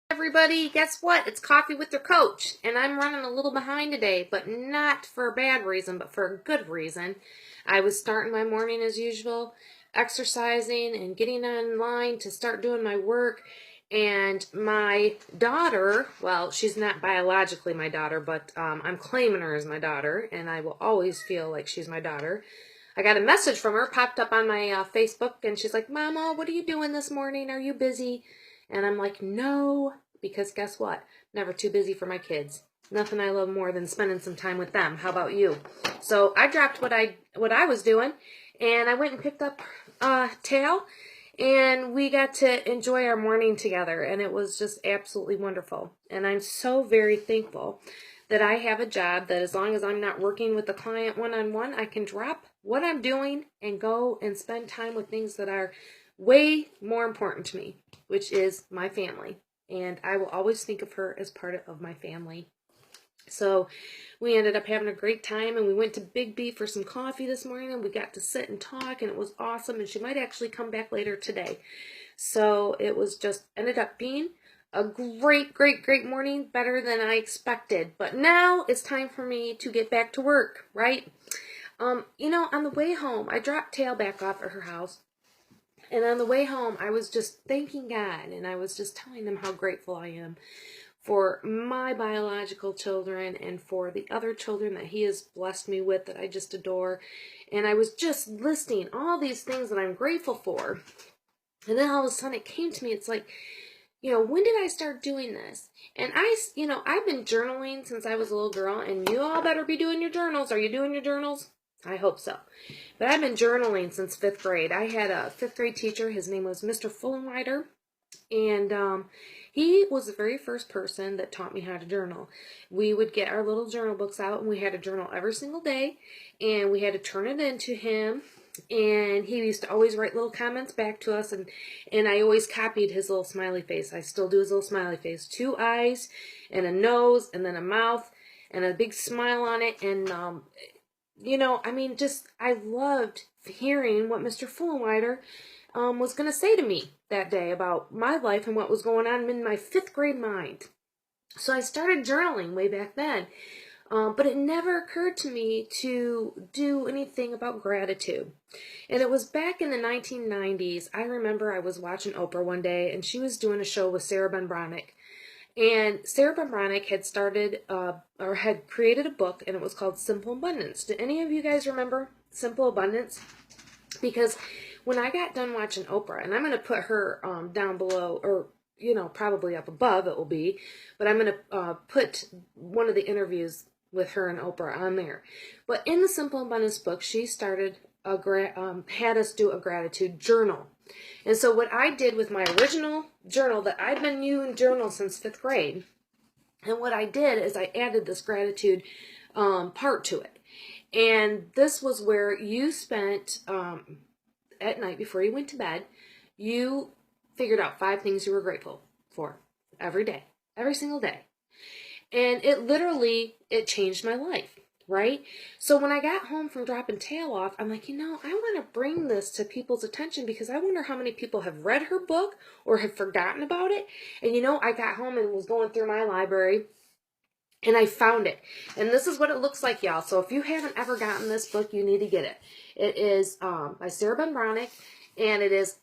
Everybody, guess what? It's Coffee with your coach, and I'm running a little behind today, but not for a bad reason, but for a good reason. I was starting my morning as usual, exercising and getting online to start doing my work, and my daughter, well, she's not biologically my daughter, but I'm claiming her as my daughter, and I will always feel like she's my daughter. I got a message from her, popped up on my Facebook, and she's like, "Mama, what are you doing this morning? Are you busy?" And I'm like, "No," because guess what? Never too busy for my kids. Nothing I love more than spending some time with them. How about you? So I dropped what I was doing, and I went and picked up Tail, and we got to enjoy our morning together, and it was just absolutely wonderful. And I'm so very thankful that I have a job that as long as I'm not working with the client one-on-one, I can drop what I'm doing and go and spend time with things that are way more important to me, which is my family. And I will always think of her as part of my family. So we ended up having a great time, and we went to Big B for some coffee this morning, and we got to sit and talk, and it was awesome. And she might actually come back later today. So it was just ended up being a great morning, better than I expected. But now it's time for me to get back to work, right? On the way home, I dropped Tail back off at her house. And on the way home, I was just thanking God, and I was just telling them how grateful I am for my biological children and for the other children that He has blessed me with that I just adore. And I was just listing all these things that I'm grateful for. And then all of a sudden it came to me, it's like, when did I start doing this? And I've been journaling since I was a little girl, and you all better be doing your journals. Are you doing your journals? I hope so. But I've been journaling since 5th grade. I had a 5th grade teacher. His name was Mr. Fullenwider. And he was the very first person that taught me how to journal. We would get our little journal books out, and we had to journal every single day, and we had to turn it into him. And he used to always write little comments back to us, and I always copied his little smiley face. I still do his little smiley face. 2 eyes, and a nose, and then a mouth, and a big smile on it. And I loved hearing what Mr. Fullenwider was going to say to me that day about my life and what was going on in my 5th grade mind. So I started journaling way back then. But it never occurred to me to do anything about gratitude. And it was back in the 1990s. I remember I was watching Oprah one day, and she was doing a show with Sarah Benbronick. And Sarah Benbronick had started or had created a book, and it was called Simple Abundance. Do any of you guys remember Simple Abundance? Because when I got done watching Oprah, and I'm going to put her down below, or probably up above it will be, but I'm going to put one of the interviews with her and Oprah on there. But in the Simple Abundance book, she started had us do a gratitude journal. And so what I did with my original journal that I've been using journal since 5th grade, and what I did is I added this gratitude part to it. And this was where you spent at night before you went to bed, you figured out 5 things you were grateful for every day, every single day. And it changed my life, right? So when I got home from dropping Tail off, I'm like, I want to bring this to people's attention, because I wonder how many people have read her book or have forgotten about it. And I got home and was going through my library, and I found it. And this is what it looks like, y'all. So if you haven't ever gotten this book, you need to get it. It is by Sarah Benbronick, and it is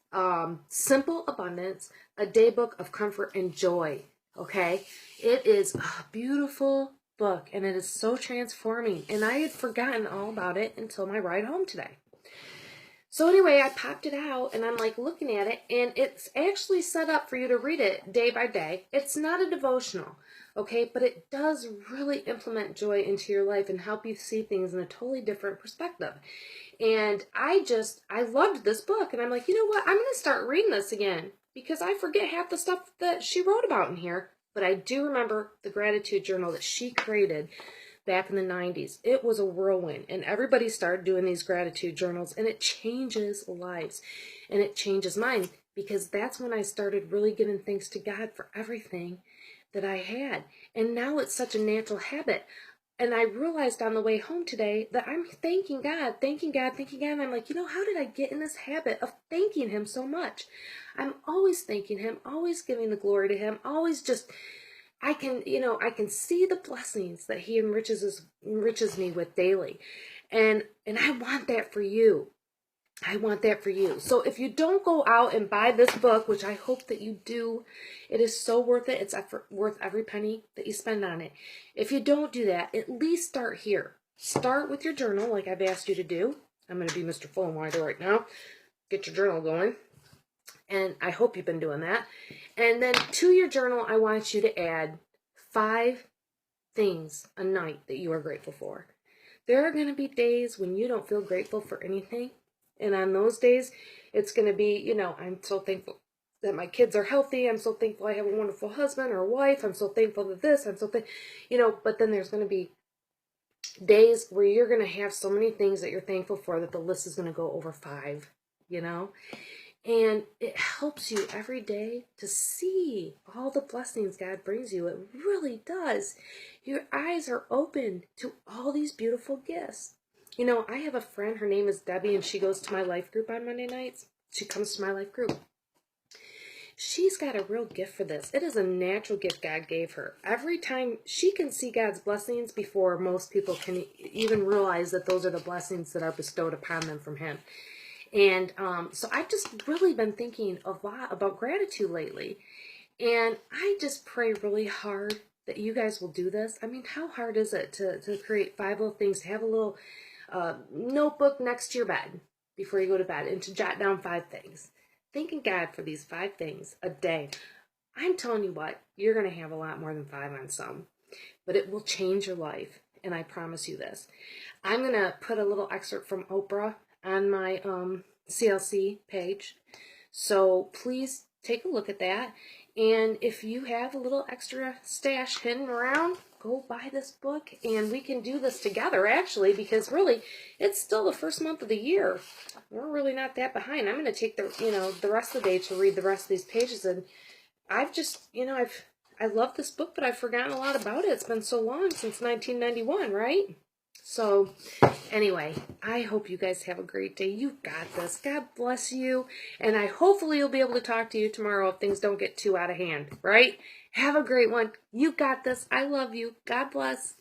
Simple Abundance, a day book of comfort and joy. Okay? It is a beautiful book, and it is so transforming. And I had forgotten all about it until my ride home today. So anyway, I popped it out, and I'm like looking at it, and it's actually set up for you to read it day by day. It's not a devotional, okay? But it does really implement joy into your life and help you see things in a totally different perspective. And I loved this book, and I'm like, you know what? I'm going to start reading this again, because I forget half the stuff that she wrote about in here. But I do remember the gratitude journal that she created back in the 90s. It was a whirlwind, and everybody started doing these gratitude journals, and it changes lives, and it changes mine, because that's when I started really giving thanks to God for everything that I had. And now it's such a natural habit. And I realized on the way home today that I'm thanking God, thanking God, thanking God. And I'm like, how did I get in this habit of thanking him so much? I'm always thanking him, always giving the glory to him, always just, I can see the blessings that he enriches me with daily. And I want that for you. I want that for you. So if you don't go out and buy this book, which I hope that you do, it is so worth it. It's worth every penny that you spend on it. If you don't do that, at least start here. Start with your journal like I've asked you to do. I'm going to be Mr. Fullenwider right now. Get your journal going. And I hope you've been doing that. And then to your journal, I want you to add 5 things a night that you are grateful for. There are going to be days when you don't feel grateful for anything. And on those days, it's going to be, I'm so thankful that my kids are healthy. I'm so thankful I have a wonderful husband or wife. I'm so thankful that this, I'm so thankful, but then there's going to be days where you're going to have so many things that you're thankful for that the list is going to go over 5, And it helps you every day to see all the blessings God brings you. It really does. Your eyes are open to all these beautiful gifts. I have a friend, her name is Debbie, and she goes to my life group on Monday nights. She comes to my life group. She's got a real gift for this. It is a natural gift God gave her. Every time she can see God's blessings before most people can even realize that those are the blessings that are bestowed upon them from him. And so I've just really been thinking a lot about gratitude lately. And I just pray really hard that you guys will do this. I mean, how hard is it to create 5 little things, to have a little notebook next to your bed before you go to bed, and to jot down 5 things. Thanking God for these 5 things a day. I'm telling you what, you're going to have a lot more than 5 on some, but it will change your life. And I promise you this. I'm going to put a little excerpt from Oprah on my CLC page. So please take a look at that. And if you have a little extra stash hidden around, go buy this book, and we can do this together, actually, because really, it's still the first month of the year. We're really not that behind. I'm going to take the rest of the day to read the rest of these pages, and I've just, I love this book, but I've forgotten a lot about it. It's been so long since 1991, right? So anyway, I hope you guys have a great day. You got this. God bless you. And hopefully you'll be able to talk to you tomorrow if things don't get too out of hand, right? Have a great one. You got this. I love you. God bless.